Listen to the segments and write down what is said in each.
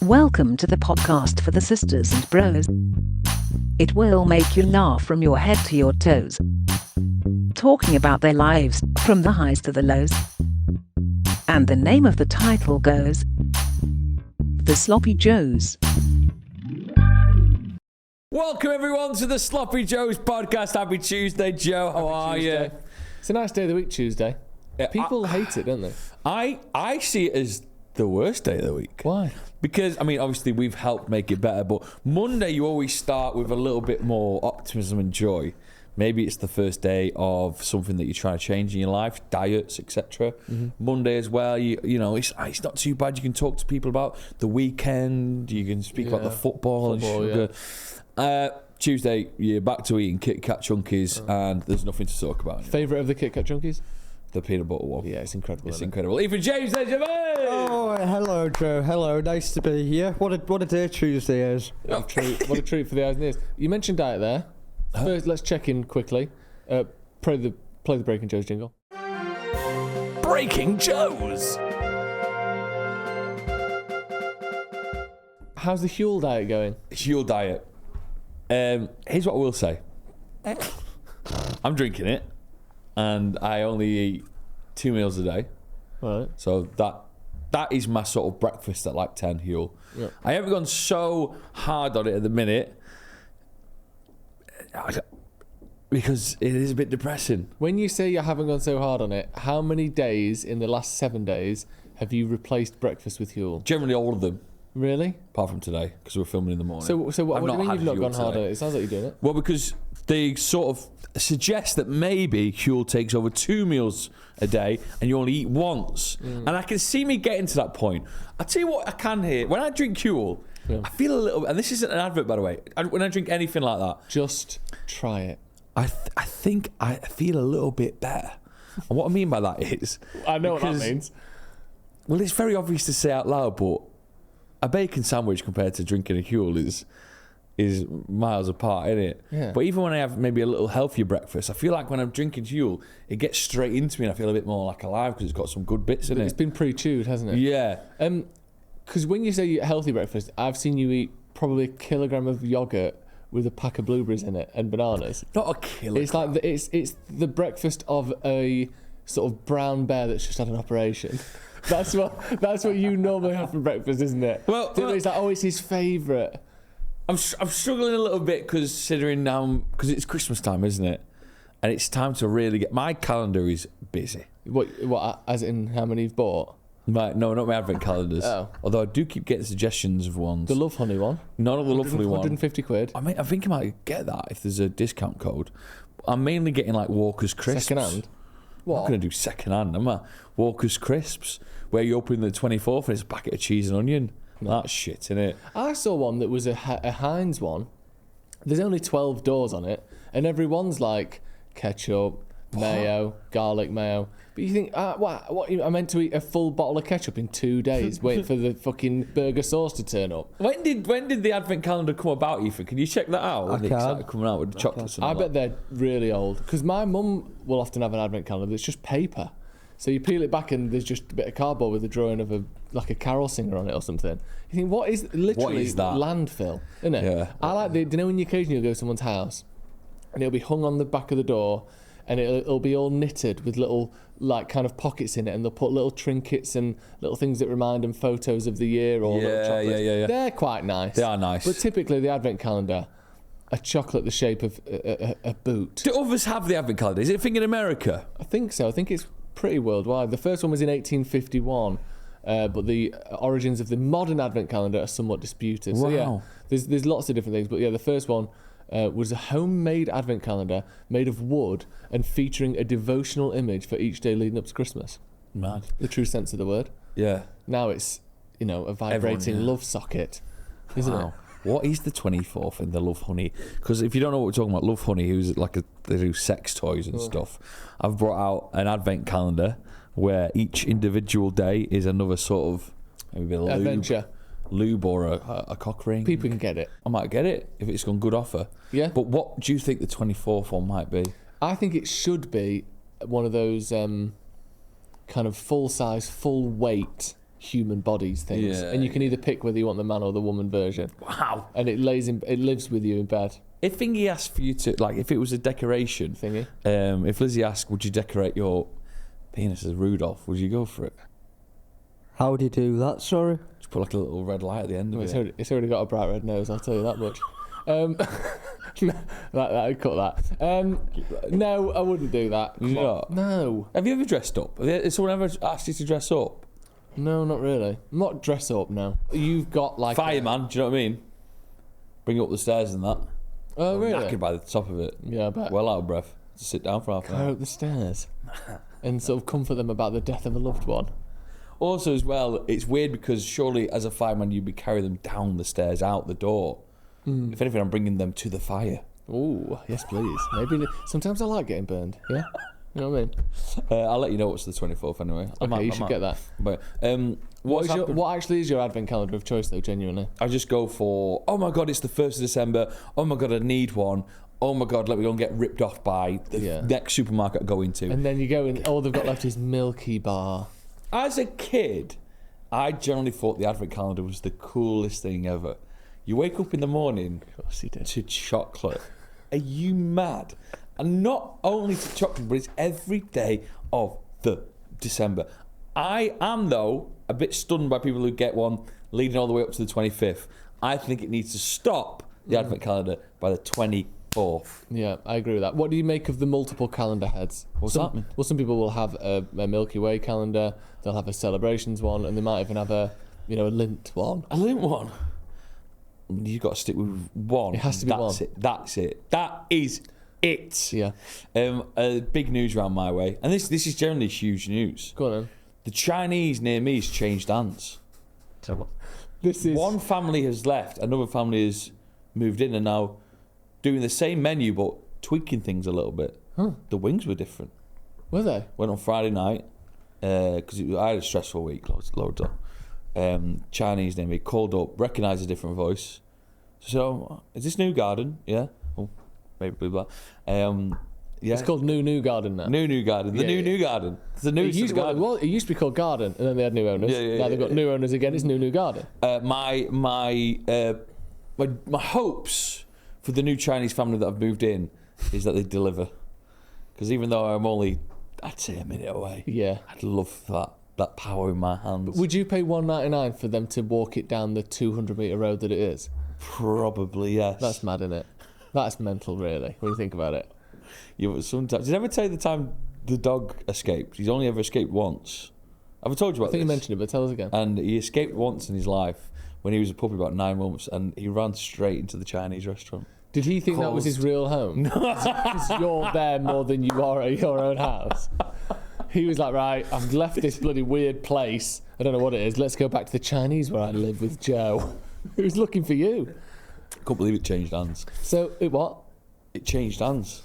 Welcome to the podcast for the sisters and bros. It will make you laugh from your head to your toes. Talking about their lives, from the highs to the lows. And the name of the title goes, The Sloppy Joes. Welcome everyone to the Sloppy Joes podcast. Happy Tuesday, Joe. How are you? It's a nice day of the week, Tuesday. People hate it, don't they? I see it as the worst day of the week. Why? Because, I mean, obviously we've helped make it better, but Monday you always start with a little bit more optimism and joy. Maybe it's the first day of something that you're trying to change in your life, diets, etc. Monday as well, you know, it's not too bad. You can talk to people about the weekend. You can speak about the football and sugar. Yeah. Tuesday, you're back to eating Kit Kat Chunkies, and there's nothing to talk about anymore. Favourite of the Kit Kat Chunkies? The peanut butter one. Yeah, it's incredible. It's incredible. Even James there, Jimmy! Oh, hello, Joe. Hello, nice to be here. What a day Tuesday is. What a treat for the eyes and ears. You mentioned diet there. First, let's check in quickly. Play the Breaking Joes jingle. Breaking Joes! How's the Huel diet going? Huel diet. Here's what I will say. I'm drinking it, and I only eat 2 meals a day. Right. So that is my sort of breakfast at like 10 Huel. Yep. I haven't gone so hard on it at the minute because it is a bit depressing. When you say you haven't gone so hard on it, how many days in the last 7 days have you replaced breakfast with Huel? Generally all of them. Really? Apart from today, because we're filming in the morning. So what do you mean you've not Huel gone hard today. on it? It sounds like you're doing it. Well, because they sort of suggest that maybe Huel takes over 2 meals a day and you only eat once. And I can see me getting to that point. I tell you what I can hear. When I drink Huel, I feel a little... And this isn't an advert, by the way. When I drink anything like that... Just try it. I think I feel a little bit better. And what I mean by that is... I know what that means. Well, it's very obvious to say out loud, but a bacon sandwich compared to drinking a Huel is miles apart, isn't it? Yeah. But even when I have maybe a little healthier breakfast, I feel like when I'm drinking Huel, it gets straight into me and I feel a bit more like alive because it's got some good bits in it. It's been pre-chewed, hasn't it? Yeah. Because when you say you eat a healthy breakfast, I've seen you eat probably a kilogram of yogurt with a pack of blueberries in it and bananas. Not a kilogram. It's like it's the breakfast of a sort of brown bear that's just had an operation. That's what you normally have for breakfast, isn't it? Well, it's like, it's his favourite. I'm struggling a little bit considering now, because it's Christmas time, isn't it? And it's time to really get... My calendar is busy. What as in how many you've bought? No, not my advent calendars. Oh. Although I do keep getting suggestions of ones. The Lovehoney one? Not the Lovehoney one. 150 quid. I think I might get that if there's a discount code. I'm mainly getting like Walker's Crisps. Second hand? What? I'm not going to do second hand, am I? Walker's Crisps, where you open the 24th and it's a packet of cheese and onion. No. That's shit, innit? I saw one that was a Heinz one. There's only 12 doors on it, and every one's like ketchup, mayo, garlic mayo. But you think, what? I meant to eat a full bottle of ketchup in 2 days, waiting for the fucking burger sauce to turn up. When did the advent calendar come about, Ethan? Can you check that out? When they started coming out with the chocolates and all I bet they're really old. Because my mum will often have an advent calendar that's just paper. So you peel it back and there's just a bit of cardboard with a drawing of a carol singer on it or something. You think, what is that? Landfill, isn't it? Yeah. I like do you know when you occasionally go to someone's house and it'll be hung on the back of the door and it'll be all knitted with little like kind of pockets in it, and they'll put little trinkets and little things that remind them photos of the year or little chocolates. Yeah. They're quite nice. They are nice. But typically the advent calendar, a chocolate the shape of a boot. Do others have the advent calendar? Is it a thing in America? I think so. I think it's pretty worldwide. The first one was in 1851, but the origins of the modern advent calendar are somewhat disputed. Wow. So yeah, there's lots of different things, but yeah, the first one was a homemade advent calendar made of wood and featuring a devotional image for each day leading up to Christmas. Mad. The true sense of the word. Yeah. Now it's, a vibrating love socket, isn't it? What is the 24th in the Lovehoney? Because if you don't know what we're talking about, Lovehoney, who's like they do sex toys and stuff. I've brought out an advent calendar where each individual day is another sort of maybe a adventure. Lube or a cock ring. People can get it. I might get it if it's on good offer. Yeah. But what do you think the 24th one might be? I think it should be one of those kind of full-size, full-weight human bodies things, Yeah. and you can either pick whether you want the man or the woman version. Wow. And it lives with you in bed. If Thingy asked for you to, like, if it was a decoration, Thingy. if Lizzie asked, would you decorate your penis as Rudolph, would you go for it? How do you do that, sorry? Just put like a little red light at the end of it. It's already got a bright red nose, I'll tell you that much. I'd cut that. No, I wouldn't do that. Come on. No. Have you ever dressed up? Has someone ever asked you to dress up? No, not really. I'm not dress up now. You've got like Fireman, do you know what I mean? Bring you up the stairs and that. Oh, really? Knackered by the top of it. Yeah, I bet. Well out of breath. To sit down for half an Go hour. up the stairs and sort of comfort them about the death of a loved one. Also, as well, it's weird because surely as a fireman you'd be carrying them down the stairs, out the door. If anything, I'm bringing them to the fire. Oh, yes, please. Maybe sometimes I like getting burned. Yeah, you know what I mean. I'll let you know what's the 24th anyway. Okay, you should get that. But What actually is your advent calendar of choice, though? Genuinely, I just go for, oh my god, it's the 1st of December. Oh my god, I need one. Oh my god, let me go and get ripped off by the next supermarket I go into. and then you go and all they've got left is Milky Bar. As a kid, I generally thought the advent calendar was the coolest thing ever. You wake up in the morning Of course you did. to chocolate. Are you mad? And not only to chocolate, but it's every day of the December. I am, though, a bit stunned by people who get one leading all the way up to the 25th. I think it needs to stop the advent calendar by the 24th. Yeah, I agree with that. What do you make of the multiple calendar heads? What's that mean? Well, some people will have a Milky Way calendar. They'll have a celebrations one, and they might even have a Lindt one. A lint one. You've got to stick with one. It has to be That's one. it. That's it. That is it. Yeah. Big news around my way, and this is generally huge news. Go on then. The Chinese near me has changed hands. This is One family has left, another family has moved in, and now doing the same menu but tweaking things a little bit. Huh. The wings were different. Were they? Went on Friday night because I had a stressful week, loads of. Chinese near me called up, recognised a different voice. So, is this New Garden? Yeah. Oh, maybe blah. Yeah. It's called New Garden now. New Garden. The Yeah, yeah. New Garden. It's the new It used, garden. well, it used to be called Garden, and then they had new owners. Yeah, Now they've got new owners again. It's New Garden. My hopes for the new Chinese family that I've moved in is that they deliver. Because even though I'm only, I'd say a minute away, Yeah. I'd love that power in my hands. Would you pay $1.99 for them to walk it down the 200-metre road that it is? Probably, yes. That's mad, isn't it? That's mental, really, when you think about it. Yeah, but sometimes. Did I ever tell you the time the dog escaped? He's only ever escaped once. Have I told you about I think this? you mentioned it, but tell us again. And he escaped once in his life when he was a puppy, about 9 months, and he ran straight into the Chinese restaurant. Did he think that was his real home? Because you're there more than you are at your own house. He was like, right, I've left this bloody weird place. I don't know what it is. Let's go back to the Chinese where I live with Joe. He was looking for you. Couldn't believe it changed hands. So, it what? It changed hands.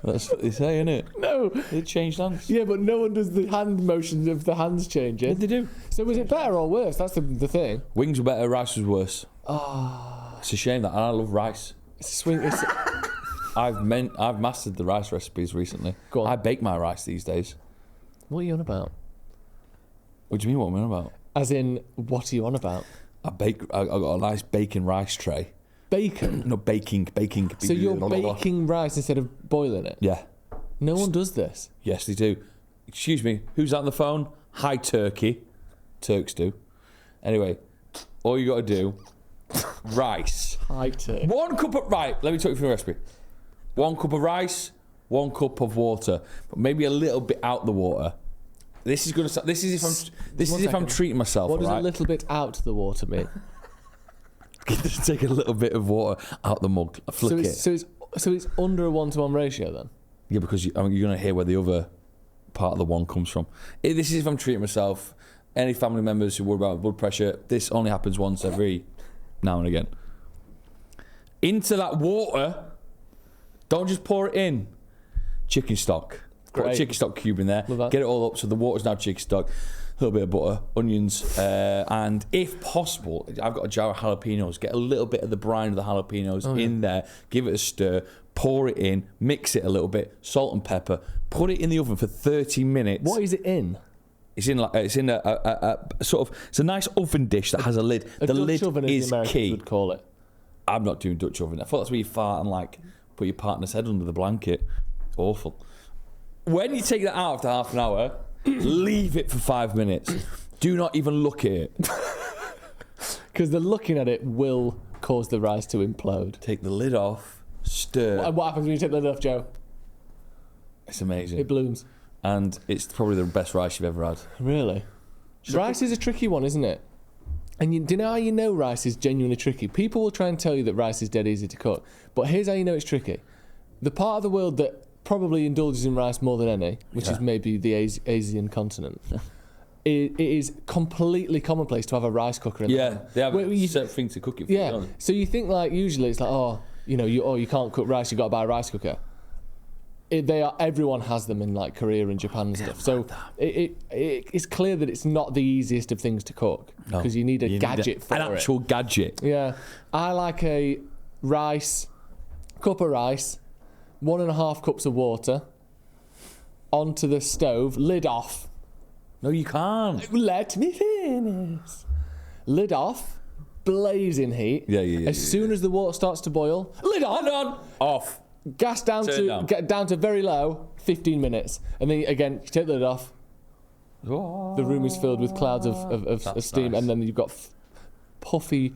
That's what they say, innit? No. It changed hands. Yeah, but no one does the hand motions of the hands changing. What did they do? So was it better or worse? That's the thing. Wings were better, rice was worse. It's a shame that, and I love rice. I've mastered the rice recipes recently. Go on. I bake my rice these days. What are you on about? What do you mean? What am I on about? As in, what are you on about? I got a nice bacon rice tray. Bacon? No, baking. So you're baking rice instead of boiling it? Yeah. No one does this. Yes, they do. Excuse me. Who's on the phone? Hi, Turkey. Turks do. Anyway, all you got to do, rice. Hi, Turk. 1 cup of right. Let me talk you through the recipe. 1 cup of rice, 1 cup of water, but maybe a little bit out the water. This is going to. This is if I'm treating myself. What does right? a little bit out the water mean? Just take a little bit of water out the mug, flick it. So it's under a 1-to-1 ratio then? Yeah, because you're going to hear where the other part of the one comes from. This is if I'm treating myself. Any family members who worry about blood pressure, this only happens once every now and again. Into that water, don't just pour it in. Chicken stock. Put a Great. chicken stock cube in there. Love that. Get it all up so the water's now chicken stock. A little bit of butter, onions, and if possible, I've got a jar of jalapenos. Get a little bit of the brine of the jalapenos in there. Give it a stir. Pour it in. Mix it a little bit. Salt and pepper. Put it in the oven for 30 minutes. What is it in? It's in a sort of, it's a nice oven dish that has a lid. A The Dutch lid oven, as is the Americans key. would call it. I'm not doing Dutch oven. I thought that's where you fart and like put your partner's head under the blanket. Awful. When you take that out after half an hour, leave it for 5 minutes. Do not even look at it. Because the looking at it will cause the rice to implode. Take the lid off, stir. And what happens when you take the lid off, Joe? It's amazing. It blooms. And it's probably the best rice you've ever had. Really? Rice is a tricky one, isn't it? And do you know how you know rice is genuinely tricky? People will try and tell you that rice is dead easy to cook. But here's how you know it's tricky. The part of the world that probably indulges in rice more than any, which is maybe the Asian continent, it is completely commonplace to have a rice cooker in Yeah, there. they have a certain thing to cook it for. Yeah, Don't they? so you think like usually it's like, you can't cook rice, you got to buy a rice cooker. Everyone has them in like Korea and Japan and stuff. So it's clear that it's not the easiest of things to cook because you need a gadget for it. An actual gadget. Yeah, I like a cup of rice, 1.5 cups of water, onto the stove, lid off. No, you can't. Let me finish. Lid off, blazing heat. Yeah. As soon as the water starts to boil, lid on. Off. Gas down Turn down to very low, 15 minutes. And then again, you take the lid off. The room is filled with clouds of steam, nice. and then you've got puffy,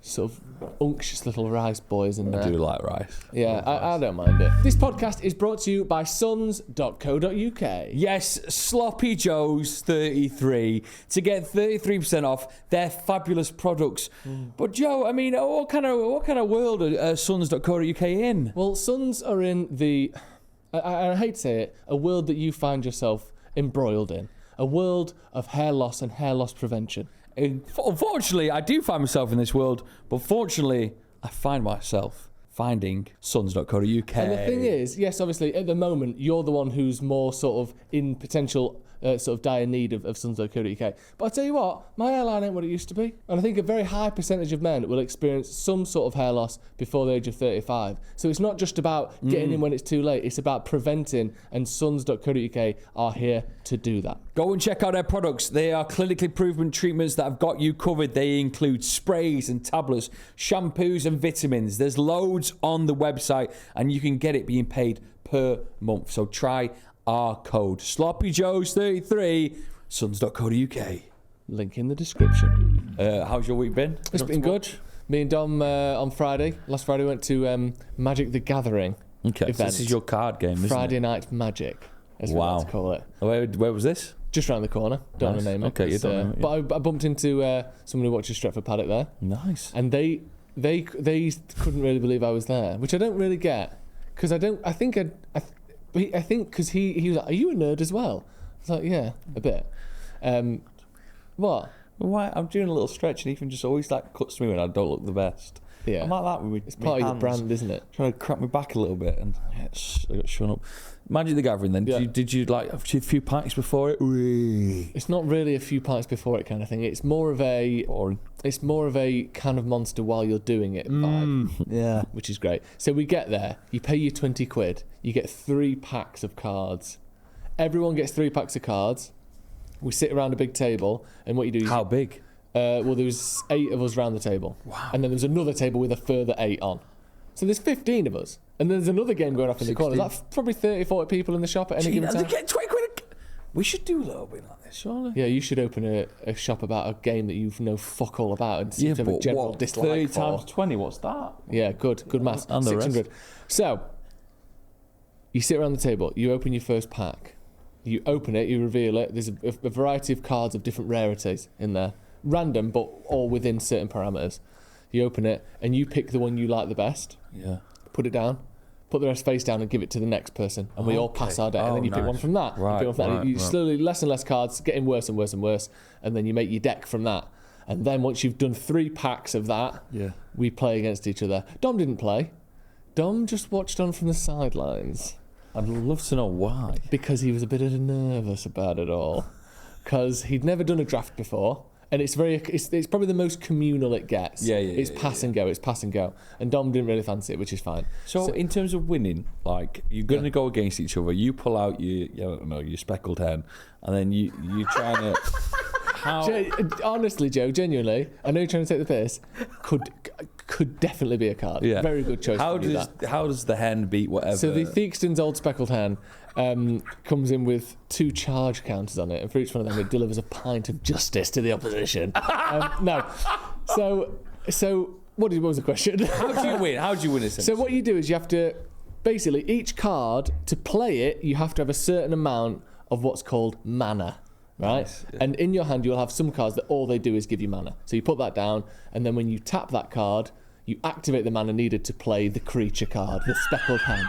sort of unctuous little rice boys in there. I do like rice. Yeah, I don't mind it. This podcast is brought to you by sons.co.uk. Yes, Sloppy Joe's 33 to get 33% off their fabulous products. But Joe, I mean, what kind of world are sons.co.uk in? Well, Sons are in the, I hate to say it, a world that you find yourself embroiled in. A world of hair loss and hair loss prevention. Unfortunately, I do find myself in this world, but fortunately, I find myself finding sons.co.uk. And the thing is, yes, obviously, at the moment, you're the one who's more sort of in potential sort of dire need of sons.co.uk. But I'll tell you what, my hairline ain't what it used to be. And I think a very high percentage of men will experience some sort of hair loss before the age of 35. So it's not just about getting in when it's too late, it's about preventing, and sons.co.uk are here to do that. Go and check out their products. They are clinically proven treatments that have got you covered. They include sprays and tablets, shampoos and vitamins. There's loads on the website, and you can get it being paid per month. So try our code SloppyJoes33, sons.co.uk. Link in the description. How's your week been? It's been good. Me and Dom on last Friday went to Magic the Gathering Okay, event. so this is your card game, isn't Friday it? Night Magic, as we like to call it. Where was this? Just round the corner. Don't want Nice. to name it. Okay, you don't name it, yeah. But I bumped into someone who watches Stretford Paddock there, Nice. and they couldn't really believe I was there, which I don't really get, because I think because he was like, "Are you a nerd as well?" I was like, "Yeah, a bit." What? Why? I'm doing a little stretch, and Ethan just always like cuts to me when I don't look the best. Yeah, I'm like that with it's part of your brand, isn't it? Trying to crack my back a little bit, and I got shut up. Magic the Gathering. Then Yeah. did you like have a few pints before it? Whee. It's not really a few pints before it kind of thing. It's more of a Boring. kind of monster while you're doing it vibe, Yeah. which is great. So we get there, you pay your 20 quid, you get 3 packs of cards. Everyone gets 3 packs of cards. We sit around a big table, and what you do is How big? well, there was 8 of us around the table. Wow. And then there was another table with a further 8 on. So there's 15 of us. And there's another game going off in the corner. There's like probably 30, 40 people in the shop at any given They time. get 20 quid. We should do a little bit like this, surely. Yeah, you should open a shop about a game that you know fuck all about and seem to have a general dislike 30 for. times 20, what's that? Yeah, good maths. And the 600. So, you sit around the table, you open your first pack. You open it, you reveal it. There's a variety of cards of different rarities in there. Random, but all within certain parameters. You open it, and you pick the one you like the best, Yeah. put it down, put the rest face down, and give it to the next person. And we all pass our deck, and then you pick nice. one from that. Right, you pick one from that. right, You right. slowly, less and less cards, getting worse and worse and worse, and then you make your deck from that. And then once you've done 3 packs of that, Yeah. we play against each other. Dom didn't play. Dom just watched on from the sidelines I'd love to know why. because he was a bit nervous about it all. Because he'd never done a draft before, And it's probably the most communal it gets. It's pass and go. It's pass and go. And Dom didn't really fancy it, which is fine. So in terms of winning, like you're going to go against each other. You pull out your speckled hen, and then you trying to. Honestly, Joe, genuinely, I know you're trying to take the piss. Could definitely be a card. Yeah. Very good choice. How does the hen beat whatever? So the Theakston's old speckled hen comes in with 2 charge counters on it, and for each one of them, it delivers a pint of justice to the opposition. No. So what was the question? How do you win? How do you win this? So what you do is you have to basically each card to play it. You have to have a certain amount of what's called mana. Right? Nice, yeah. And in your hand, you'll have some cards that all they do is give you mana. So you put that down, and then when you tap that card, you activate the mana needed to play the creature card, the speckled hen.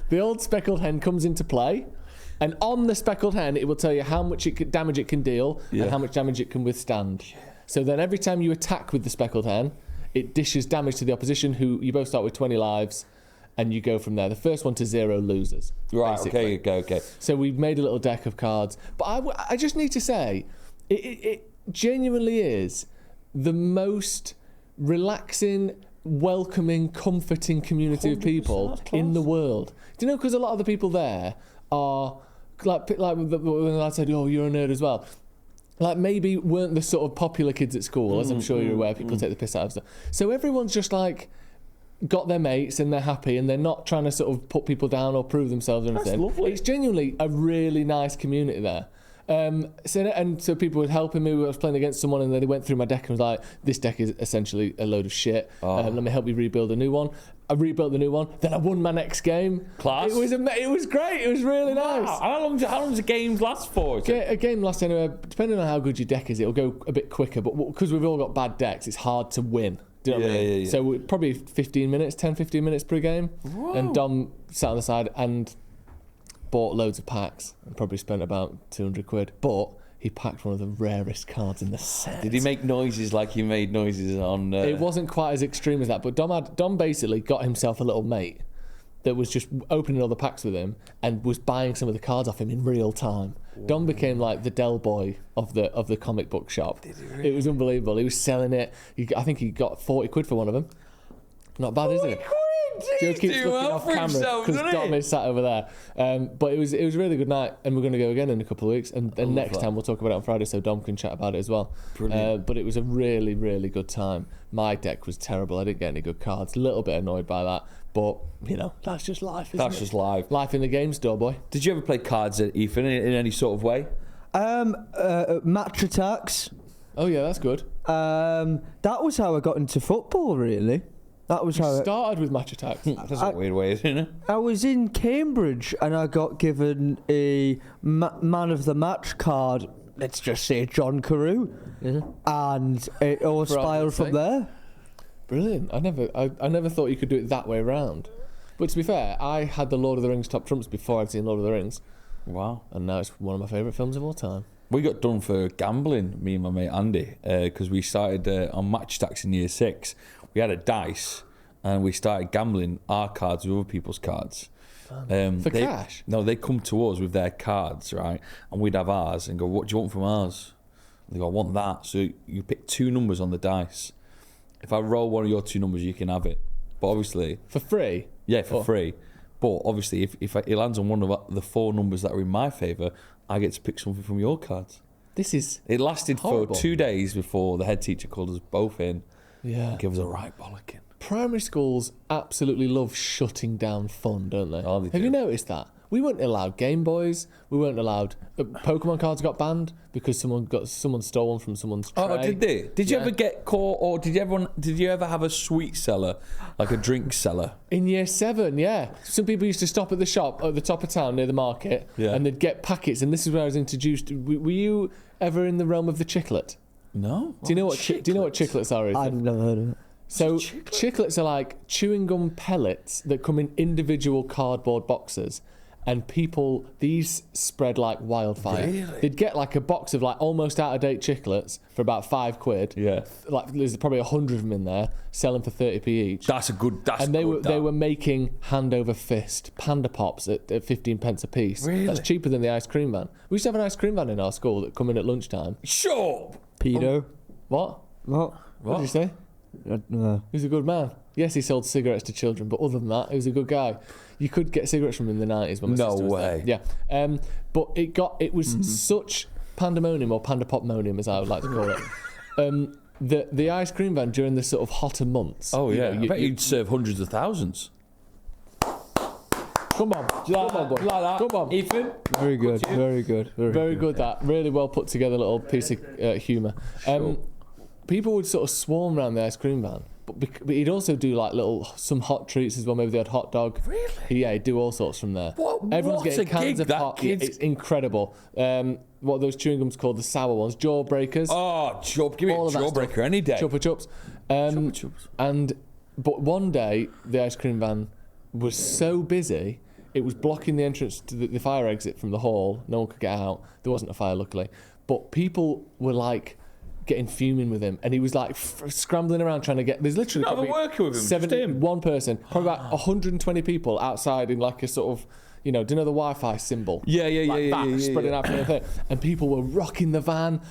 The old speckled hen comes into play, and on the speckled hen, it will tell you how much damage it can deal and how much damage it can withstand. So then every time you attack with the speckled hen, it dishes damage to the opposition, who you both start with 20 lives. And you go from there. The first one to 0 loses. Right, basically. okay. So we've made a little deck of cards. But I just need to say, it genuinely is the most relaxing, welcoming, comforting community of people in the world. Do you know, because a lot of the people there are, like when I said, oh, you're a nerd as well. Like maybe weren't the sort of popular kids at school, as I'm sure you're aware, people take the piss out of stuff. So everyone's just like, got their mates and they're happy and they're not trying to sort of put people down or prove themselves or anything. That's lovely. It's genuinely a really nice community there. So people were helping me. I was playing against someone and they went through my deck and was like, this deck is essentially a load of shit. Let me help you rebuild a new one. I rebuilt the new one. Then I won my next game. Class. It was great. It was really nice. How long does a game last for? A game lasts anywhere, depending on how good your deck is, it'll go a bit quicker. But because we've all got bad decks, it's hard to win. Do you know what I mean? Yeah. So probably 15 minutes per game. Whoa. And Dom sat on the side and bought loads of packs and probably spent about 200 quid. But he packed one of the rarest cards in the set. Did he make noises like he made noises on... It wasn't quite as extreme as that, but Dom basically got himself a little mate that was just opening all the packs with him and was buying some of the cards off him in real time. Whoa. Dom became like the Dell Booy of the comic book shop. Did he really? It was unbelievable. He was selling it. I think he got 40 quid for one of them. Not bad, is it? Joe keeps looking off camera because Dom is sat over there. But it was a really good night, and we're going to go again in a couple of weeks. And next time we'll talk about it on Friday, so Dom can chat about it as well. Brilliant. But it was a really, really good time. My deck was terrible. I didn't get any good cards. A little bit annoyed by that. But, that's just life, isn't it? That's just life. Life in the game store, boy. Did you ever play cards, Ethan, in any sort of way? Match attacks. Oh, yeah, that's good. That was how I got into football, really. That was how started with match attacks. That's a weird way, isn't it? I was in Cambridge and I got given a man of the match card. Let's just say John Carew, and it all spiraled from there. Brilliant. I never thought you could do it that way around. But to be fair, I had the Lord of the Rings top trumps before I'd seen Lord of the Rings. Wow. And now it's one of my favourite films of all time. We got done for gambling, me and my mate Andy, because we started on match stacks in year 6. We had a dice and we started gambling our cards with other people's cards. For cash? No, they come to us with their cards, right? And we'd have ours and go, what do you want from ours? And they go, I want that. So you pick 2 numbers on the dice. If I roll one of your 2 numbers, you can have it. But obviously... For free? Yeah, for free. But obviously, if it lands on one of the 4 numbers that are in my favour, I get to pick something from your cards. It lasted horrible. for 2 days before the head teacher called us both in. Yeah. And gave us a right bollocking. Primary schools absolutely love shutting down fun, don't they? Oh, they Have do. you noticed that? We weren't allowed Game Boys. We weren't allowed... Pokemon cards got banned because someone stole one from someone's tray. Oh, did they? Did you ever get caught, or did you ever have a sweet cellar, like a drink cellar? In year 7, yeah. Some people used to stop at the shop at the top of town near the market, and they'd get packets, and this is where I was introduced. Were you ever in the realm of the chiclet? No. Do you know what chiclets are? Ethan? I've never heard of it. So chiclets are like chewing gum pellets that come in individual cardboard boxes, and these spread like wildfire. Really? They'd get like a box of like almost out-of-date chocolates for about £5. Yeah. Like there's probably 100 of them in there, selling for 30p each. That's And they were making hand over fist Panda Pops at 15 pence a piece. Really? That's cheaper than the ice cream van. We used to have an ice cream van in our school that come in at lunchtime. Shut up! Pedo. What? What? What did you say? No. He was a good man. Yes, he sold cigarettes to children, but other than that, he was a good guy. You could get cigarettes from him in the 90s when my No sister was way. there. Yeah. But it was such pandemonium, or panda popmonium as I would like to call it. The ice cream van during the sort of hotter months. Oh, yeah. You know, I bet you'd serve hundreds of thousands. Come on. Come on, boy. Like that. Come on. Ethan? Very good. Very good. Very good, that. Really well put together little piece of humour. People would sort of swarm around the ice cream van. But he'd also do like some hot treats as well. Maybe they had hot dog. Really? Yeah, he'd do all sorts from there. Everyone's what getting a cans gig, of that hot. kid's- It's incredible. What are those chewing gums called? The sour ones, Jawbreakers. Oh, give me a All of that jawbreaker stuff. any day. Chupa Chups. Chupa Chups. But one day the ice cream van was so busy, it was blocking the entrance to the fire exit from the hall. No one could get out. There wasn't a fire, luckily. But people were like getting fuming with him, and he was like scrambling around trying to get. There's literally Not even probably working with him, just him. one person, probably about 120 people outside in like a sort of, do you know the Wi-Fi symbol? Yeah, Spreading out from the thing, and people were rocking the van.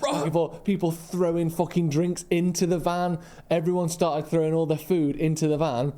People throwing fucking drinks into the van. Everyone started throwing all their food into the van.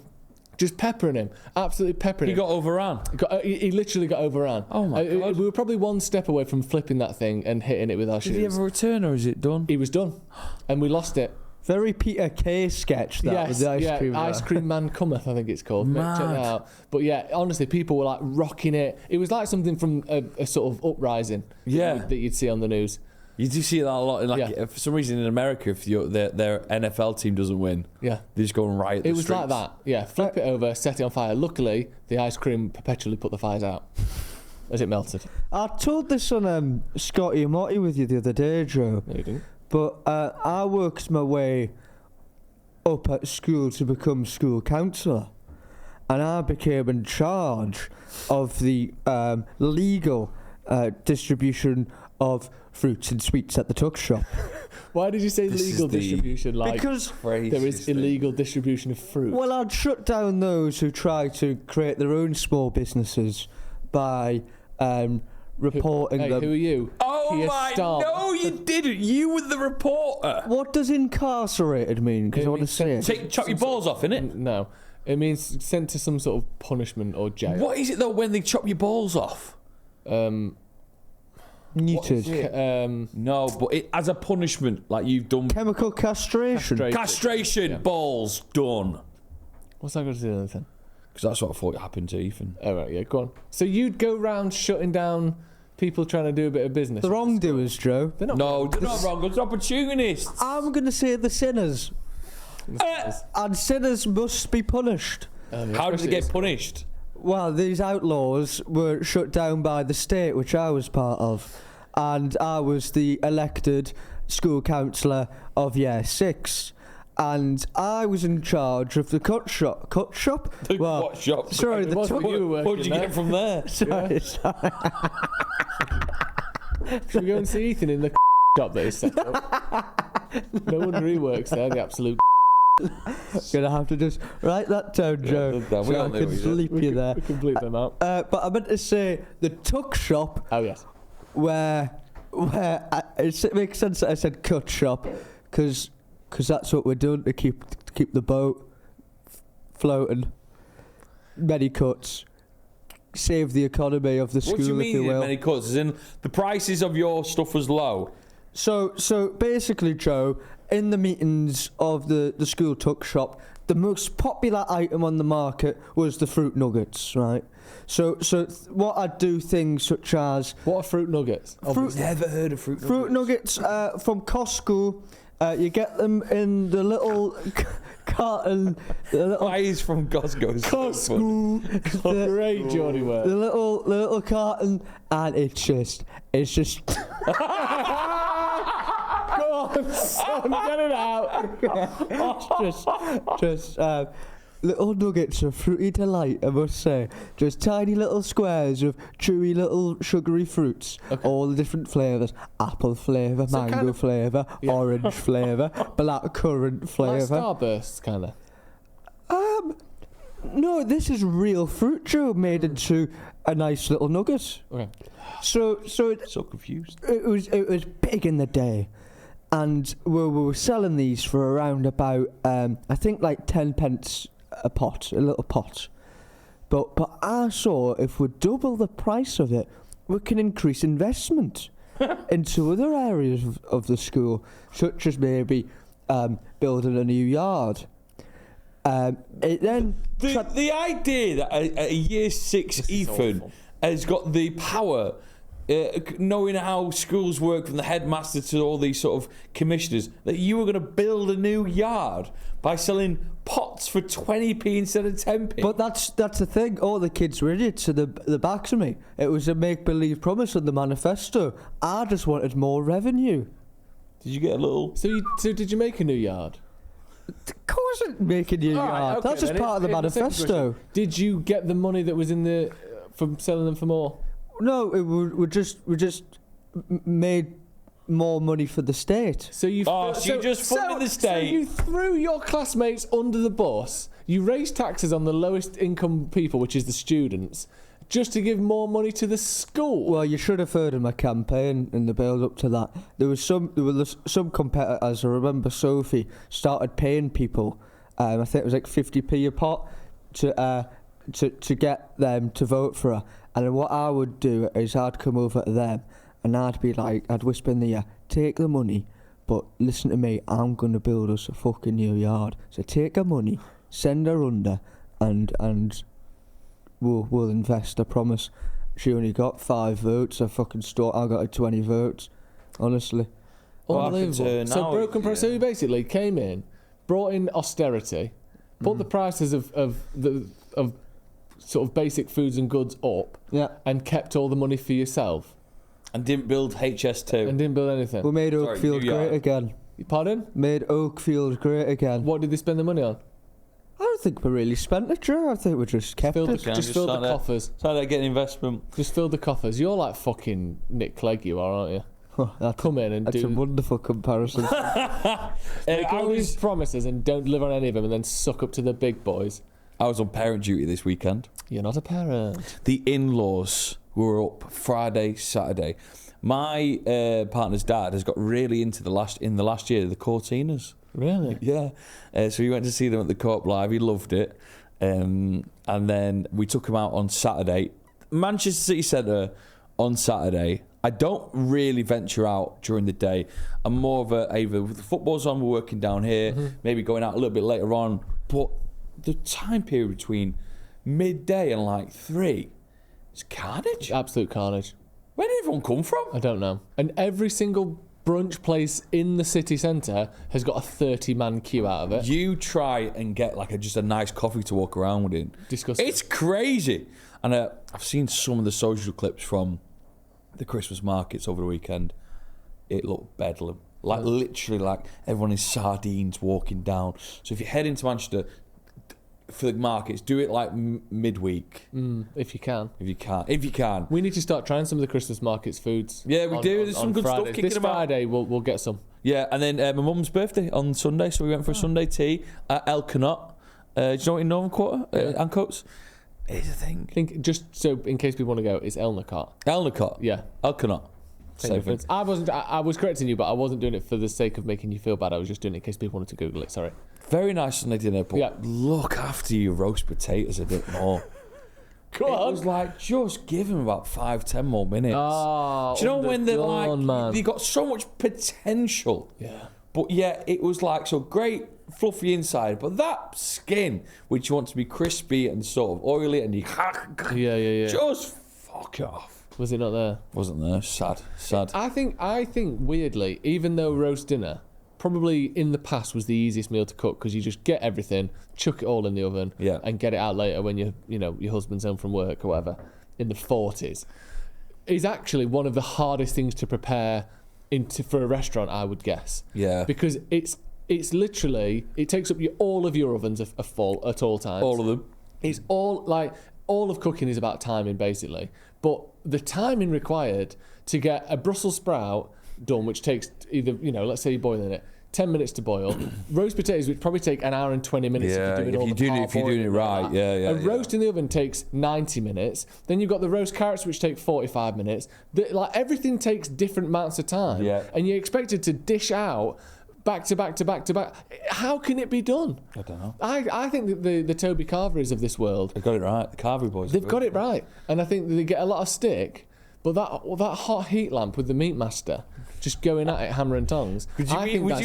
Just peppering him, absolutely peppering him. He got overrun. He literally got overrun. Oh my God. We were probably one step away from flipping that thing and hitting it with our shoes. Did he ever return, or is it done? He was done, and we lost it. Very Peter Kay sketch that with the ice cream. Ice Cream Man Cometh, I think it's called. Mad. Check that out. But yeah, honestly, people were like rocking it. It was like something from a sort of uprising. Yeah. that you'd see on the news. You do see that a lot. For some reason in America, if their NFL team doesn't win, Yeah. they just go and riot the It was streets. like that. Yeah, flip it over, set it on fire. Luckily, the ice cream perpetually put the fires out as it melted. I told this on Scotty and Morty with you the other day, Joe. No, you didn't. But I worked my way up at school to become school counsellor, and I became in charge of the legal distribution of fruits and sweets at the tuck shop. Why did you say This legal is the distribution? Like Because, there is illegal distribution of fruit. well, I'd shut down those who try to create their own small businesses by reporting Hey, them. who are you? Oh Keir my! Starmer. No, you didn't. You were the reporter. What does incarcerated mean? Because It I want to means say it. Chop your balls off, innit? No, it means sent to some sort of punishment or jail. What is it though when they chop your balls off? Neutered. No, but as a punishment, like you've done. Chemical castration. Castration, Yeah. balls done. What's that got to do with anything? Because that's what I thought happened to Ethan. Oh right, yeah, go on. So you'd go round shutting down people trying to do a bit of business. The wrongdoers, Joe. They're not. No, they're not wrong. It's opportunists. I'm going to say the sinners. And sinners must be punished. How did they get punished? Well, these outlaws were shut down by the state, which I was part of. And I was the elected school counsellor of Year 6. And I was in charge of the cut shop. Cut shop? What shop? Sorry, It the wasn't tuck. you were working What did you there. get from there? Sorry. Should we go and see Ethan in the shop that is set up? No wonder he works there. The absolute. Gonna have to just write that down, Joe. we so I don't know can who he is. bleep you there. We can bleep them out. But I meant to say the tuck shop, Oh yes. where it makes sense that I said cut shop, because that's what we're doing to keep the boat floating. Many cuts, save the economy of the school, What do you if you mean will. many cuts? As in the prices of your stuff was low. So basically, Joe, in the meetings of the school tuck shop, the most popular item on the market was the fruit nuggets, right? So what I'd do things such as What are fruit nuggets? fruit Never heard of fruit nuggets from Costco. You get them in the little carton. The little Why is from Costco? Costco. Great Johnny work. The little carton, and it's just. Go on, son, get it out. just little nuggets of fruity delight, I must say. Just tiny little squares of chewy little sugary fruits, all the different flavours. Apple flavour, So mango kind of- flavour, Yeah. orange flavour, black currant Like flavour. Starbursts, kind of. No, this is real fruit, Joe, made into a nice little nugget. Okay. So So confused. it was big in the day, and we were selling these for around about I think like 10 pence a pot, a little pot. But I saw if we double the price of it, we can increase investment into other areas of the school, such as maybe building a new yard. It then The idea that a year 6 This is Ethan awful. has got the power, knowing how schools work from the headmaster to all these sort of commissioners, that you were going to build a new yard by selling pots for 20p instead of 10p. But that's the thing. All the kids were idiots at the backs of me. It was a make-believe promise in the manifesto. I just wanted more revenue. Did you get a little... So did you make a new yard? Of course, it making you All right, yard. okay, That's just then. part of the Second manifesto. question. Did you get the money that was in the from selling them for more? No, we just made more money for the state. So you Oh, so you just funded the So state. you threw your classmates under the bus. You raised taxes on the lowest income people, which is the students, just to give more money to the school. Well, you should have heard of my campaign in the build up to that. There were some competitors. I remember Sophie started paying people. I think it was like 50p a pot to get them to vote for her. And then what I would do is I'd come over to them and I'd be like, I'd whisper in the ear, take the money, but listen to me, I'm gonna build us a fucking new yard. So take her money, send her under, and we'll invest. I promise. She only got 5 votes. I got like 20 votes. Honestly. What happened to Unbelievable. So now? broken price. So Yeah. you basically came in, brought in austerity, put the prices of sort of basic foods and goods up, Yeah. and kept all the money for yourself, And didn't build HS2. and didn't build anything. We made Sorry, Oakfield new yard. great again. Pardon? Made Oakfield great again. What did they spend the money on? I don't think we really spent it, Joe. I think we just kept Filled it. the, just filled the coffers. So they get investment. Just filled the coffers. You're like fucking Nick Clegg, you are, aren't you? Oh, Come in and that's a do wonderful comparison. make I all these was promises and don't deliver on any of them, and then suck up to the big boys. I was on parent duty this weekend. You're not a parent. The in-laws were up Friday, Saturday. My partner's dad has got really into the last year the Cortinas. Really? Yeah. So we went to see them at the Co-op Live. He loved it. And then we took him out on Saturday. Manchester City Centre on Saturday. I don't really venture out during the day. I'm more of either with the football's on, we're working down here, maybe going out a little bit later on. But the time period between midday and like 3 is carnage. Absolute carnage. Where did everyone come from? I don't know. And every single brunch place in the city centre has got a 30-man queue out of it. You try and get like just a nice coffee to walk around with. Disgusting. It's crazy. And I've seen some of the social clips from the Christmas markets over the weekend. It looked bedlam. Like literally like everyone in sardines walking down. So if you head into Manchester for the markets, do it like midweek If you can. if you can. If you can. We need to start trying some of the Christmas markets foods. Yeah, we do. There's some good stuff Fridays. kicking This about. Friday, we'll get some. Yeah, and then my mum's birthday on Sunday, so we went for a Sunday tea at El Canot. Do you know what in Northern Quarter? Ancoats? Here's the thing. I think, just so in case people want to go, it's Elnicott. Elnicott. Yeah. El Canot. Same Same difference. thing. I was correcting you, but I wasn't doing it for the sake of making you feel bad. I was just doing it in case people wanted to Google it. Sorry. Very nice Sunday dinner, but Yeah. look after your roast potatoes a bit more. Go It on. was like, just give them about 5-10 more minutes. Oh, Do you know when they're like, underdone, man. they got so much potential. Yeah. But yeah, it was like, so great, fluffy inside, but that skin, which you want to be crispy and sort of oily, and you Yeah. just fuck off. Was it not there? Wasn't there? Sad. I think weirdly, even though roast dinner probably in the past was the easiest meal to cook because you just get everything, chuck it all in the oven, Yeah. and get it out later when your husband's home from work or whatever. In the 40s, is actually one of the hardest things to prepare for a restaurant, I would guess. Yeah. Because It's literally, it takes up all of your ovens are full at all times. All of them. It's all of cooking is about timing, basically. But the timing required to get a Brussels sprout done, which takes either, let's say you're boiling it, 10 minutes to boil. Roast potatoes would probably take an hour and 20 minutes if you're doing if you're doing it right. A roast in the oven takes 90 minutes. Then you've got the roast carrots, which take 45 minutes. Everything takes different amounts of time. Yeah. And you're expected to dish out back to back to back to back. How can it be done? I don't know. I think that the Toby Carverys of this world, They got it right. The Carvery boys. they've got it right. And I think that they get a lot of stick. But that hot heat lamp with the meat master just going at it hammer and tongs. Would you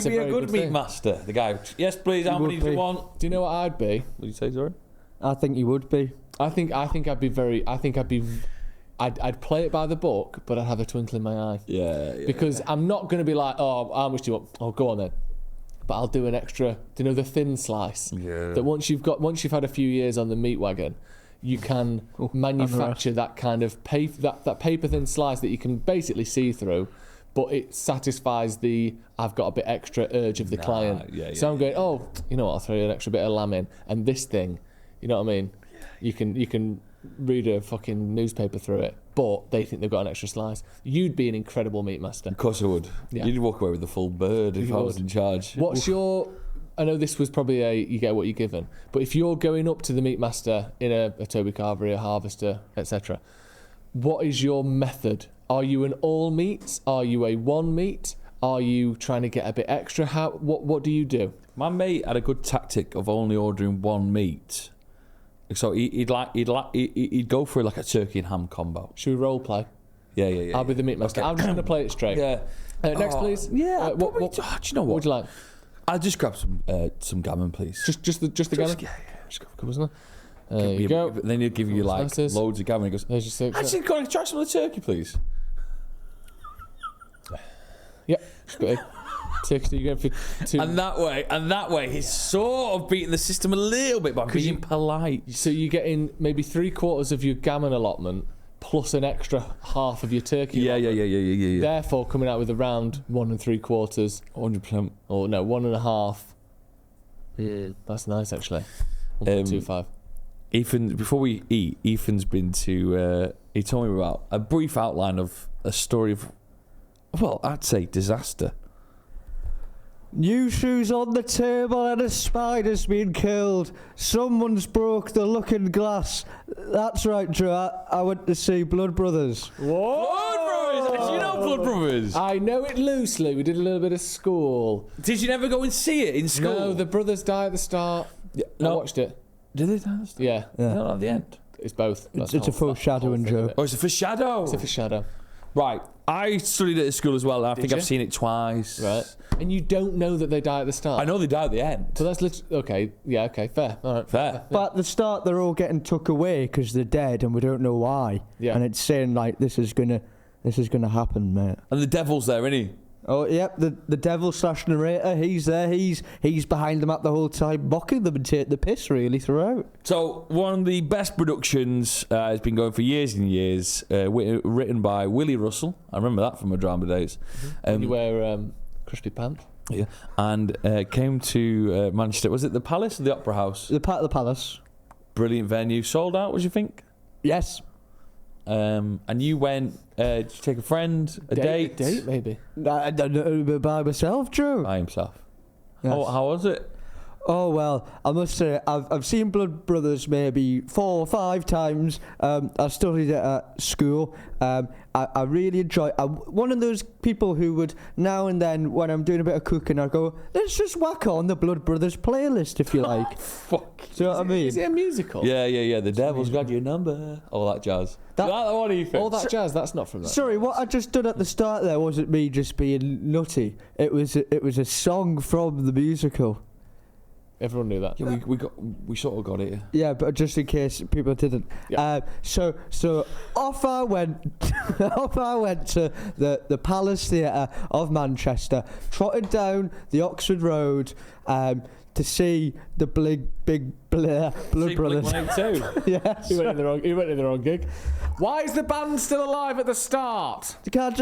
be a good meat master? The guy, yes, please. How many do you want? Do you know what I'd be? What did you say, sorry? I think you would be. I'd play it by the book, but I'd have a twinkle in my eye. Yeah. Because I'm not going to be like, oh, how much do you want? Oh, go on then. But I'll do an extra, the thin slice? Yeah. That once you've had a few years on the meat wagon, you can manufacture that kind of that paper thin slice that you can basically see through, but it satisfies the I've got a bit extra urge of the client. So I'm going, oh, you know what? I'll throw you an extra bit of lamb in, and this thing, you know what I mean? You can read a fucking newspaper through it, but they think they've got an extra slice. You'd be an incredible meat master. Of course I would. Yeah. You'd walk away with the full bird if I was in charge. What's your... I know this was probably you get what you're given, but if you're going up to the meat master in a Toby Carvery, a Harvester, etc., what is your method? Are you an all meats? Are you a one meat? Are you trying to get a bit extra? What do you do? My mate had a good tactic of only ordering one meat. So he'd go for like a turkey and ham combo. Should we role play? Yeah. I'll be the meat master. Okay. I'm just going to play it straight. Yeah. Next, please. Yeah. Do you know what? What would you like? I'll just grab some gammon, please. Just the gammon. Yeah. Just grab a couple, isn't it? There you go. Then he'll give you like loads of gammon. He goes, there's your six. actually, go and try some of the turkey, please. Yep. Turkey, you go for two. And that way, he's sort of beating the system a little bit by being polite. So you're getting maybe 3/4 of your gammon allotment plus an extra half of your turkey. Yeah. Therefore, coming out with around 1 3/4, 100%. or no, 1.5. Yeah, that's nice actually. 1.25. Ethan, before we eat, Ethan's been to. He told me about a brief outline of a story of, well, I'd say disaster. New shoes on the table and a spider's been killed. Someone's broke the looking glass. That's right, Joe. I went to see Blood Brothers. What? Blood Brothers! Did you know Blood Brothers? I know it loosely. We did a little bit of school. Did you never go and see it in school? No, the brothers die at the start. Yeah, I watched it. Did they die at the start? Yeah. Not at the end. It's both. It's a foreshadowing, Joe. Oh, it's a foreshadow. It's a foreshadow. Right. I studied it at school as well. And I think you? I've seen it twice. Right. And you don't know that they die at the start. I know they die at the end. So that's okay. Yeah. Okay. Fair. All right. Fair. But at the start, they're all getting took away because they're dead, and we don't know why. Yeah. And it's saying like this is gonna happen, mate. And the devil's there, isn't he? Oh yep, the devil / narrator. He's there. He's behind them at the whole time, mocking them and taking the piss really throughout. So one of the best productions has been going for years and years. Written by Willie Russell. I remember that from my drama days. You wear crispy pants. Yeah. And came to Manchester. Was it the Palace or the Opera House? The Palace. Brilliant venue. Sold out. What do you think? Yes. And you went. Did you take a friend? A date? Date maybe. I don't know, by myself, Joe. By himself. Yes. Oh, how was it? Oh well, I must say I've seen Blood Brothers maybe 4 or 5 times. I studied it at school. I really enjoy. I'm one of those people who would now and then, when I'm doing a bit of cooking, I go, let's just whack on the Blood Brothers playlist if you like. Fuck. Do you know what I mean? Is it a musical? Yeah. The devil's got your number. All that jazz. That- You like that one, Ethan? All that jazz. That's not from that. Sorry, what I just done at the start there wasn't me just being nutty. It was a song from the musical. Everyone knew that. Yeah, we sort of got it. Yeah, but just in case people didn't. Yeah. So off I went to the Palace Theatre of Manchester, trotted down the Oxford Road, to see the big Blood Brothers. Yeah, He went in the wrong gig. Why is the band still alive at the start? Can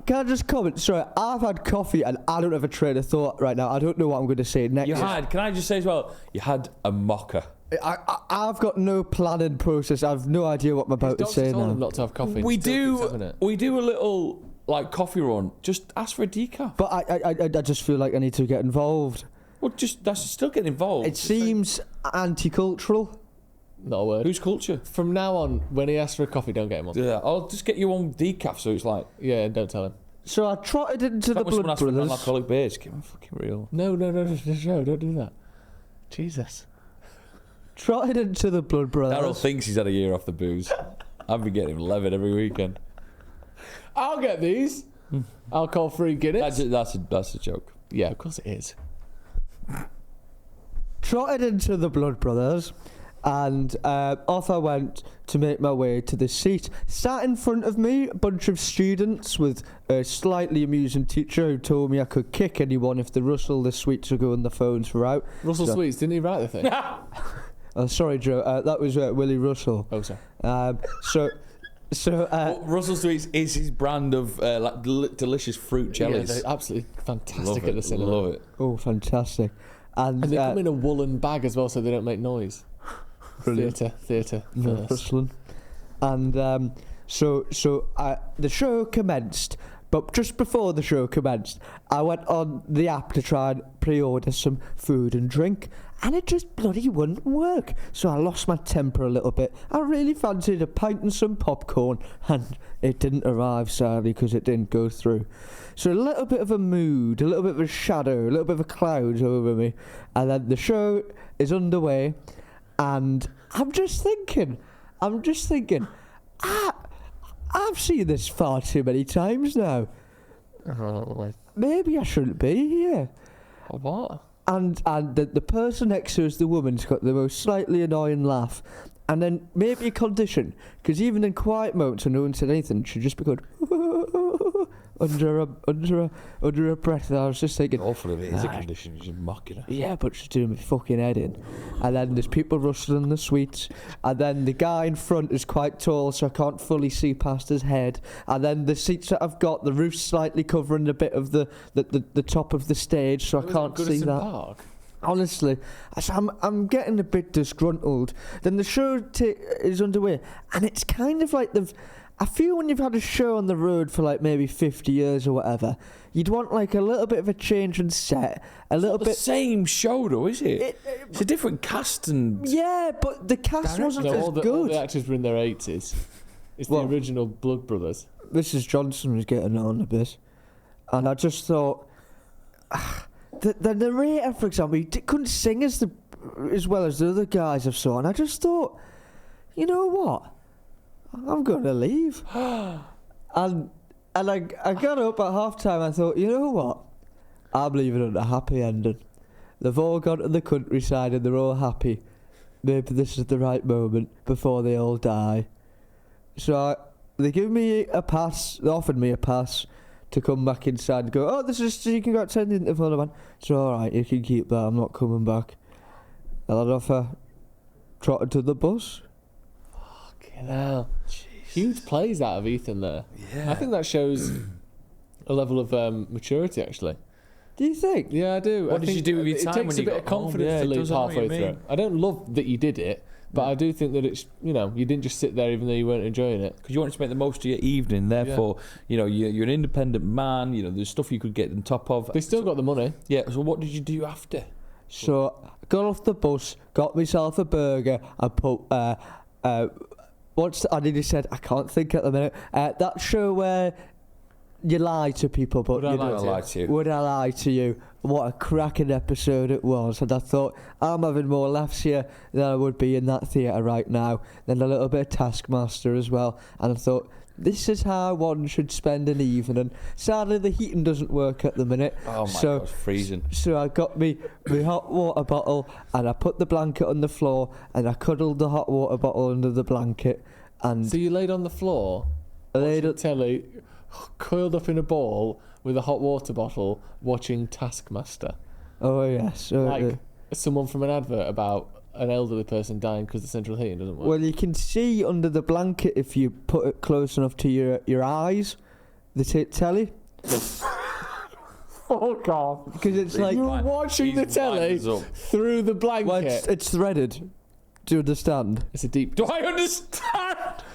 I just comment? Sorry, I've had coffee and I don't have a train of thought right now. I don't know what I'm going to say next. Can I just say as well, you had a mocker. I've got no planning process. I've no idea what I'm about to say told now. him not to have coffee. We do a little like coffee run. Just ask for a decaf. But I just feel like I need to get involved. Well, that's still getting involved. It seems anti-cultural. Not a word. Whose culture? From now on, when he asks for a coffee, don't get him one. Yeah, I'll just get you one decaf. So it's like, Yeah, don't tell him. So I trotted into the Blood ask for Brothers. non-alcoholic beers. Give him fucking real. No, don't do that. Jesus. Trotted into the Blood Brothers. Daryl thinks he's had a year off the booze. I've been getting him levered every weekend. I'll get these. Alcohol-free Guinness. That's a joke. Yeah, of course it is. Trotted into the Blood Brothers, and off I went to make my way to the seat. Sat in front of me, a bunch of students with a slightly amusing teacher who told me I could kick anyone if they rustle the sweets or go and the phones were out. Russell Sweets, didn't he write the thing? Oh, sorry, Joe. That was Willie Russell. Oh, sorry. Russell Sweets is his brand of delicious fruit jellies. Yeah, they're absolutely fantastic Love at the it. cinema. Love it. Oh, fantastic. And they come in a woolen bag as well, so they don't make noise. Theatre no first. rustling. And so the show commenced, but just before the show commenced, I went on the app to try and pre-order some food and drink, and it just bloody wouldn't work. So I lost my temper a little bit. I really fancied a pint and some popcorn, and it didn't arrive, sadly, because it didn't go through. So a little bit of a mood, a little bit of a shadow, a little bit of a cloud over me, and then the show is underway, and I'm just thinking, I've seen this far too many times now. Maybe I shouldn't be here. What? And the person next to us, the woman's got the most slightly annoying laugh. And then maybe a condition, because even in quiet moments when no one said anything, she'd just be going under her breath. And I was just thinking, Awful if it is a condition, you're mocking her. yeah, but she's doing my fucking head in. And then there's people rustling the sweets. And then the guy in front is quite tall, so I can't fully see past his head. And then the seats that I've got, the roof's slightly covering a bit of the top of the stage, so I can't see that. Park? Honestly, I'm getting a bit disgruntled. Then the show is underway, and it's kind of like I feel when you've had a show on the road for like maybe 50 years or whatever, you'd want like a little bit of a change in set, a little bit. The same show though, is it? It's a different cast and. Yeah, but the cast wasn't as All good. the actors were in their 80s. It's the original Blood Brothers. Mrs. Johnson was getting on a bit, and I just thought. The narrator, for example, he couldn't sing as well as the other guys I've saw, and I just thought, you know what, I'm going to leave. and I got up at half time. I thought, you know what, I'm leaving on a happy ending. They've all gone to the countryside and they're all happy. Maybe this is the right moment before they all die. So they give me a pass. They offered me a pass to come back inside and go, this is so you can go outside the interval, man. So alright, you can keep that, I'm not coming back. And then off I trotted to the bus. Fucking hell. Huge plays out of Ethan there. Yeah. I think that shows a level of maturity, actually. Do you think? Yeah, I do. What did you do with your time It takes when a you bit got of confidence home? Yeah, to it leave does, I know what halfway you through. mean. I don't love that you did it, but I do think that it's, you didn't just sit there even though you weren't enjoying it. Because you wanted to make the most of your evening, therefore, you're an independent man, there's stuff you could get on top of. They still got the money. Yeah, so what did you do after? So I got off the bus, got myself a burger, and put I nearly said, I can't think at the minute. That show where you lie to people, but Would I lie to you? Would I lie to you? What a cracking episode it was. And I thought, I'm having more laughs here than I would be in that theatre right now. Then a little bit of Taskmaster as well. And I thought, this is how one should spend an evening. Sadly, the heating doesn't work at the minute. Oh my God, it's freezing. So I got me hot water bottle, and I put the blanket on the floor, and I cuddled the hot water bottle under the blanket. And So you laid on the floor, watching telly, coiled up in a ball with a hot water bottle, watching Taskmaster. Oh yes, someone from an advert about an elderly person dying because the central heating doesn't work? Well, you can see under the blanket if you put it close enough to your eyes, the telly. Oh God! Because it's like You're watching the telly through the blanket. well, it's threaded. Do you understand? It's a deep. Do I understand?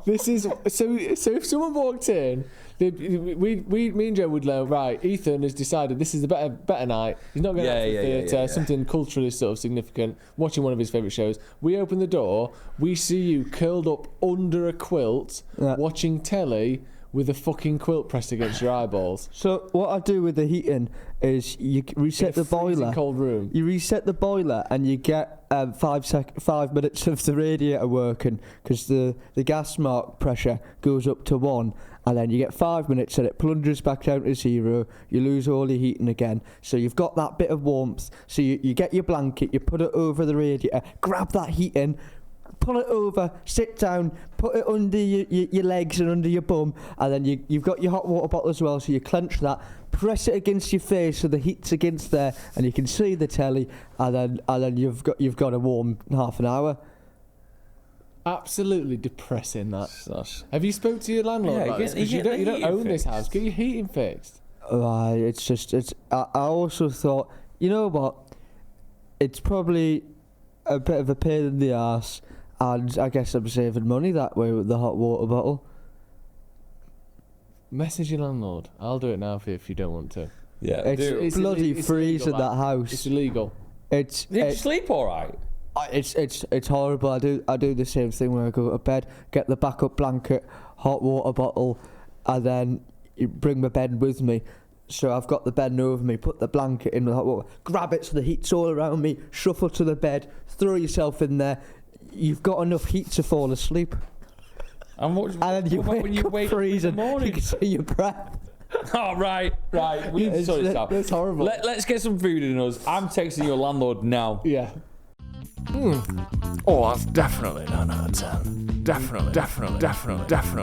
This is so. If someone walked in, me and Joe would know. Right, Ethan has decided this is the better night. He's not going to the theatre. Something culturally sort of significant. Watching one of his favourite shows. We open the door. We see you curled up under a quilt, watching telly with a fucking quilt pressed against your eyeballs. So what I do with the heating is you reset the boiler. Cold room. You reset the boiler and you get 5 minutes of the radiator working because the gas mark pressure goes up to 1, and then you get 5 minutes and it plunges back down to 0. You lose all your heating again. So you've got that bit of warmth. So you get your blanket, you put it over the radiator, grab that heating, pull it over, sit down, put it under your legs and under your bum, and then you've got your hot water bottle as well, so you clench that, press it against your face so the heat's against there, and you can see the telly, and then you've got a warm half an hour. Absolutely depressing, that. Have you spoke to your landlord about this? 'Cause you don't own this house. Get your heating fixed. I also thought, you know what, it's probably a bit of a pain in the arse. And I guess I'm saving money that way with the hot water bottle. Message your landlord. I'll do it now for you if you don't want to. Yeah, it's bloody freezing that house. It's illegal. Did you sleep all right? It's horrible. I do the same thing when I go to bed. Get the backup blanket, hot water bottle, and then bring my bed with me. So I've got the bed over me, put the blanket in the hot water, grab it so the heat's all around me, shuffle to the bed, throw yourself in there. You've got enough heat to fall asleep. And then you wake up freezing, in the morning? you can see your breath. Oh, right. We need to sort this out. That's horrible. Let's get some food in us. I'm texting your landlord now. Yeah. Oh, that's definitely 9 out of 10. Definitely.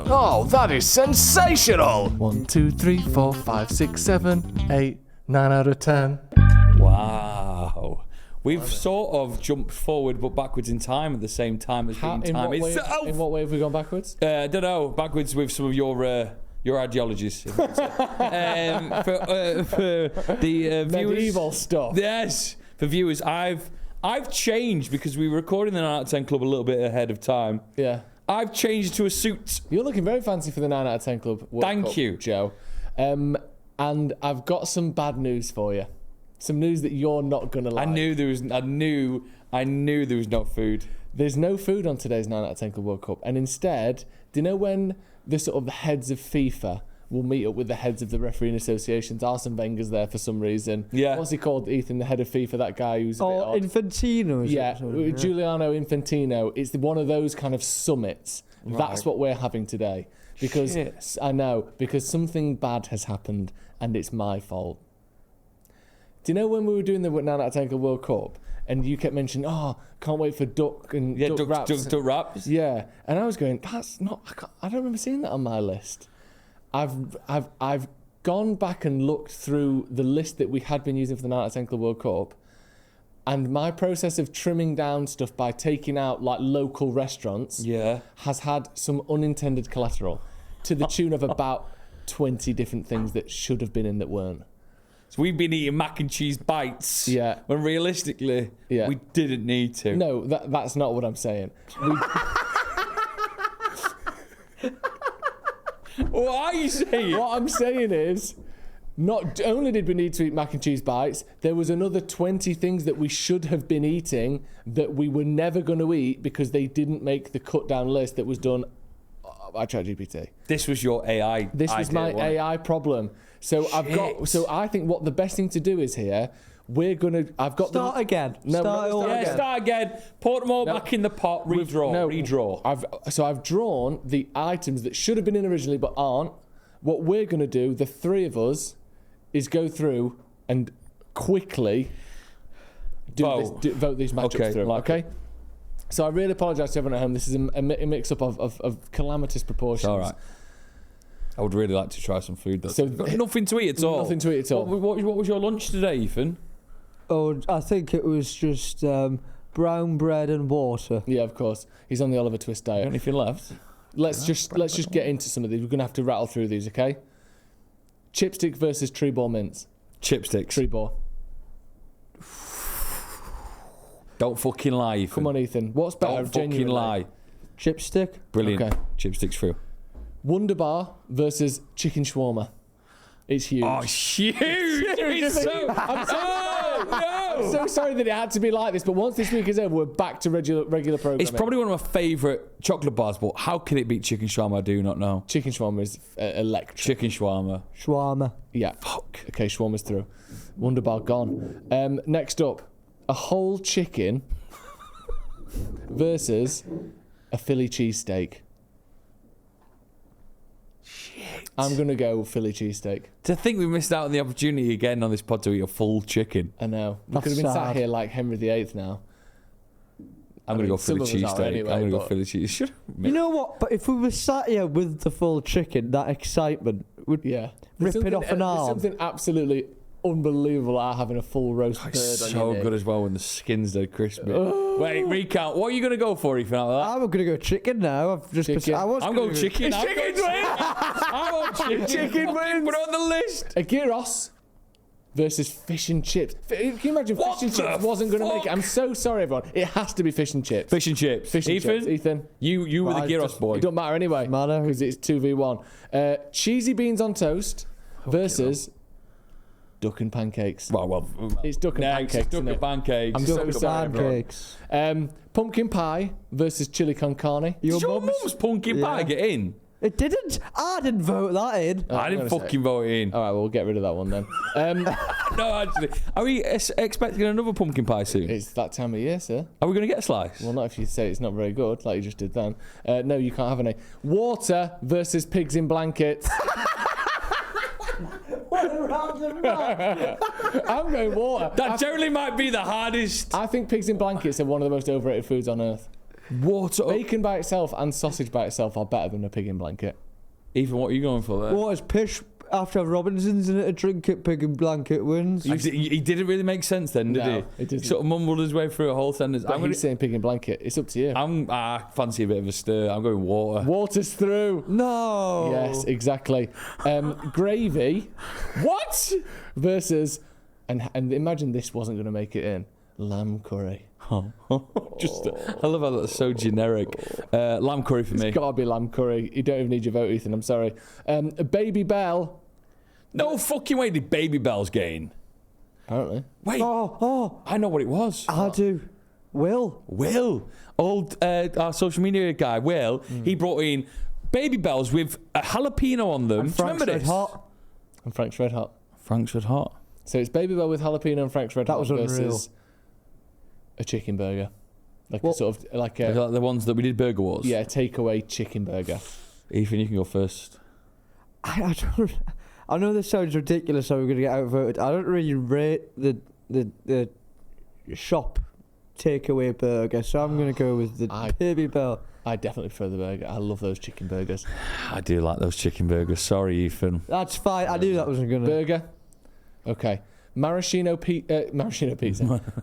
Oh, that is sensational! 1, 2, 3, 4, 5, 6, 7, 8, 9 out of 10. Wow. We've sort of jumped forward but backwards in time at the same time as being time itself. In what way have we gone backwards? I don't know. Backwards with some of your ideologies. For the viewers. Medieval stuff. Yes. For viewers, I've changed because we were recording the 9 out of 10 Club a little bit ahead of time. Yeah. I've changed to a suit. You're looking very fancy for the 9 out of 10 Club. Thank you, Joe. And I've got some bad news for you. Some news that you're not gonna like. I knew there was no food. There's no food on today's 9 out of 10 Club World Cup, and instead, do you know when the sort of the heads of FIFA will meet up with the heads of the refereeing associations? Arsene Wenger's there for some reason. Yeah. What's he called, Ethan? The head of FIFA, that guy who's a bit odd. Infantino. Yeah, Giuliano Infantino. It's one of those kind of summits. Right. That's what we're having today. Because Shit. I know, because something bad has happened, and it's my fault. Do you know when we were doing the 9 out of 10 Club World Cup, and you kept mentioning, can't wait for duck wraps. Duck wraps. Yeah, and I was going, that's not. I don't remember seeing that on my list. I've gone back and looked through the list that we had been using for the 9 out of 10 Club World Cup, and my process of trimming down stuff by taking out like local restaurants has had some unintended collateral to the tune of about 20 different things that should have been in that weren't. So we've been eating mac and cheese bites. Yeah. When realistically, we didn't need to. No, that's not what I'm saying. What are you saying? What I'm saying is, not only did we need to eat mac and cheese bites, there was another 20 things that we should have been eating that we were never going to eat because they didn't make the cut down list that was done by ChatGPT. This was your AI. This was my AI problem. So I think what the best thing to do is here. Start again. Start again. Put them all back in the pot. Redraw. I've drawn the items that should have been in originally but aren't. What we're going to do, the three of us, is go through and quickly vote these matchups through. Okay. So I really apologise to everyone at home. This is a mix-up of calamitous proportions. All right. I would really like to try some food, though. So nothing to eat at all. Nothing to eat at all. What was your lunch today, Ethan? Oh, I think it was just brown bread and water. Yeah, of course. He's on the Oliver Twist diet. Anything left? Let's just get into some of these. We're gonna have to rattle through these, okay? Chipstick versus tree ball mints. Chipsticks. Tree ball. Don't fucking lie, Ethan. Come on, Ethan. What's better? Don't fucking genuinely? lie. Chipstick. Brilliant. Okay. Chipsticks through. Wonder Bar versus chicken shawarma. It's huge. Oh, huge! It's so... I'm so sorry that it had to be like this, but once this week is over, we're back to regular programming. It's probably one of my favourite chocolate bars, but how can it beat chicken shawarma? I do not know. Chicken shawarma is electric. Chicken shawarma. Shawarma. Yeah. Fuck. Okay, shawarma's through. Wonder Bar gone. Next up, a whole chicken versus a Philly cheesesteak. I'm going to go Philly cheesesteak. To think we missed out on the opportunity again on this pod to eat a full chicken. I know. We That's could have been sat sad. here like Henry VIII now. I'm going to go Philly some of us are cheesesteak. anyway, I'm going to go but- Philly cheese. Should You know what? But if we were sat here with the full chicken, that excitement would Yeah. rip it There's off an there's arm. something absolutely unbelievable about having a full roast bird It's on so your neck. good as well when the skin's dead crispy. Wait, recount. What are you going to go for, Ethan, out of that? I'm gonna go chicken now. I've just Chicken. I'm going chicken. It's I'm chicken going I want chicken. Chicken Fucking Put it on the list. A gyros versus fish and chips. Can you imagine What fish and the chips wasn't going to make it? fuck? I'm so sorry, everyone. It has to be fish and chips. Fish and chips. Fish and Ethan? chips. Ethan. You were the Right, gyros boy. It don't matter anyway. Matter. Because it's 2v1. Cheesy beans on toast versus duck and pancakes. Well. It's duck and Next, pancakes. duck isn't and it? pancakes. I'm so Duck sorry, everyone. pancakes. Pumpkin pie versus chili con carne. Did your mum's pumpkin pie Yeah. get in? It didn't. I didn't vote that in. I didn't I'm gonna fucking vote it in. All right, well, we'll get rid of that one then. No, actually. Are we expecting another pumpkin pie soon? It's that time of year, sir. Are we going to get a slice? Well, not if you say it's not very good, like you just did then. No, you can't have any. Water versus pigs in blankets. I'm going water. That generally might be the hardest. I think pigs in blankets are one of the most overrated foods on earth. Water. Bacon by itself and sausage by itself are better than a pig in blanket. Ethan, what are you going for there? What is pish after Robinson's in it? A drink it, pig and blanket wins. He didn't really make sense then, did No, he? it didn't. He sort of mumbled his way through a whole sentence. But he's saying pig in blanket. It's up to you. I fancy a bit of a stir. I'm going water. Water's through. No. Yes, exactly. Gravy. What? Versus, and imagine this wasn't going to make it in. Lamb curry. I love how that's so generic. Lamb curry for me. It's got to be lamb curry. You don't even need your vote, Ethan. I'm sorry. Baby Bell. No fucking way did Baby Bells get in. Apparently. Wait, Oh, I know what it was. I do. Will. Our social media guy, Will, he brought in Baby Bells with a jalapeno on them. Do you Frank's remember Red this? Hot. And Frank's Red Hot. Frank's Red Hot. So it's Baby Bell with jalapeno and Frank's Red That Hot was versus unreal. a chicken burger. Like Well- a sort of, like Is a, that the ones that we did Burger Wars? yeah, takeaway chicken burger. Ethan, you can go first. I don't. I know this sounds ridiculous. How we're gonna get outvoted. I don't really rate the shop takeaway burger, so I'm gonna go with the Baby Bell. I definitely prefer the burger. I love those chicken burgers. I do like those chicken burgers. Sorry, Ethan. That's fine. I knew that wasn't gonna. Burger. Okay. Maraschino pizza.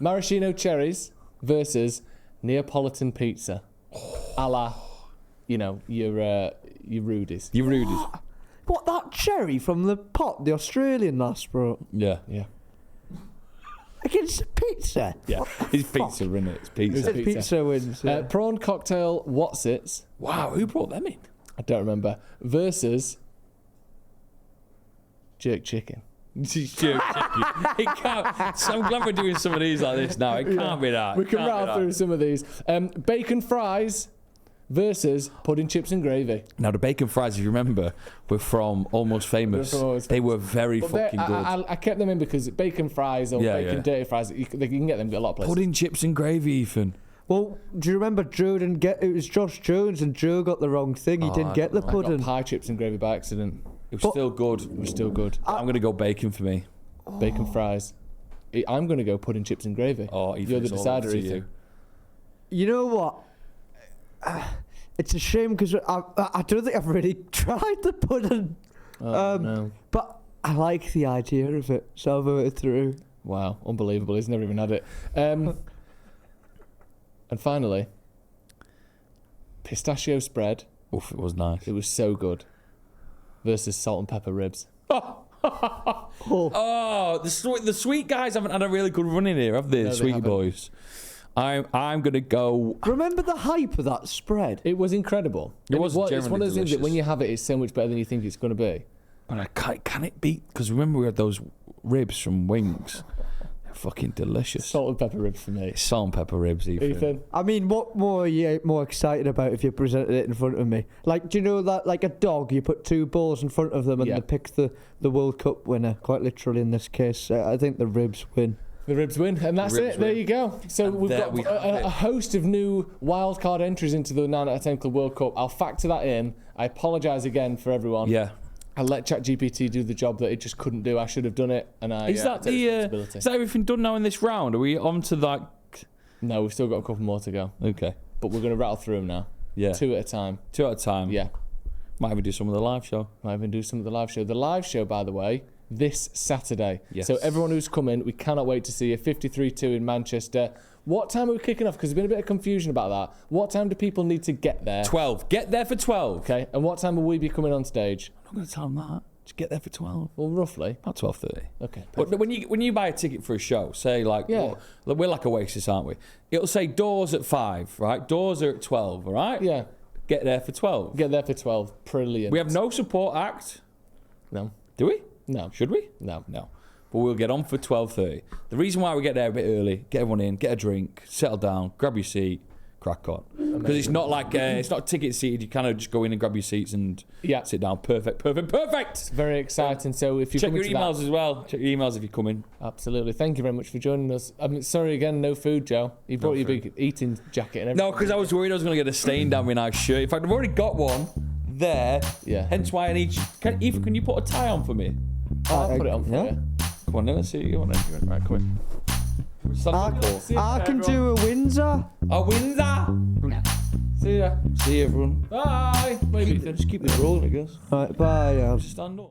Maraschino cherries versus Neapolitan pizza. A la, your Rudies. You rude. What, that cherry from the pot, the Australian lass bro? Yeah. Yeah. Against pizza. Yeah. It's pizza, isn't it? It's pizza. It's Pizza wins. Yeah. Prawn cocktail Watsits. Wow, who brought them in? I don't remember. Versus jerk chicken. It can't. So I'm glad we're doing some of these like this now. It can't be that. We can Can't be rattle that. through some of these. Bacon fries versus pudding chips and gravy. Now the bacon fries, if you remember, were from Almost Famous. They're from Almost They were very But fucking good. I kept them in because bacon fries or Yeah, bacon yeah. dirty fries, you can get them at a lot of places. Pudding chips and gravy, Ethan. Well, do you remember Joe didn't get? It was Josh Jones, and Joe got the wrong thing. He didn't get the I got pudding. pie chips and gravy by accident. It was But- still good. It was still good. I'm going to go bacon for me. Bacon fries. I'm going to go pudding chips and gravy. Oh, Ethan, You're the it's all decider, up to Ethan. you. You know what? It's a shame because I don't think I've really tried the pudding. Oh, no. But I like the idea of it, so I voted through. Wow, unbelievable. He's never even had it. And finally, pistachio spread. Oof, it was nice. It was so good. Versus salt and pepper ribs. Oh, the sweet guys haven't had a really good run in here, have they? No, The they sweet haven't. boys. I'm gonna go. Remember the hype of that spread? It was incredible. It And was it's one of genuinely those things that when delicious. you have it, it's so much better than you think it's going to be. But can it beat? Because remember we had those ribs from Wings. They're fucking delicious. Salt and pepper ribs for me. Salt and pepper ribs, Ethan? I mean, what more are you more excited about if you presented it in front of me? Like, do you know that, like a dog, you put two balls in front of them and Yeah. they pick the World Cup winner, quite literally in this case. I think the ribs win. The ribs win, and that's Ribs it. There win. you go. So And we've there got we have it. a host of new wildcard entries into the 9 out of 10 Club World Cup. I'll factor that in. I apologise again for everyone. Yeah. I let ChatGPT do the job that it just couldn't do. I should have done it, and I Is that take the? responsibility. Is that everything done now in this round? Are we on to that? No, we've still got a couple more to go, Okay. but we're going to rattle through them now. Yeah. 2 at a time. 2 at a time. Yeah. Might even do some of the live show. Might even do some of the live show. The live show, by the way, this Saturday. Yes. So everyone who's coming, we cannot wait to see you. 53-2 in Manchester. What time are we kicking off? Because there's been a bit of confusion about that. What time do people need to get there? 12. Get there for 12. Okay. And what time will we be coming on stage? I'm not going to tell them that. Just get there for 12. Well, roughly. About 12:30. Okay. But when you buy a ticket for a show, say like, Yeah. well, we're like Oasis, aren't we? It'll say doors at 5, right? Doors are at 12, all right? Yeah. Get there for 12. Get there for 12. Brilliant. We have no support act. No. Do we? No. Should we? No. No. But we'll get on for 12:30. The reason why we get there a bit early, get everyone in, get a drink, settle down, grab your seat, crack on. Because it's not like it's not ticket seated. You kind of just go in and grab your seats and Yeah. sit down. Perfect. Very exciting. So if you Check come your into emails as well. Check your emails if you come in. Absolutely. Thank you very much for joining us. I'm sorry again, no food, Joe. You brought your big eating jacket and everything. No, because I was worried I was going to get a stain down my nice shirt. In fact, I've already got one there. Yeah. Hence why I need. Ethan, can you put a tie on for me? I'll put it on for yeah. you. Come on, then, let's see you on it. Right, come in. I can do a Windsor. A Windsor. See ya. See you, everyone. Bye. Bye, Ethan. Just keep this rolling, I guess. Right, bye. Stand up.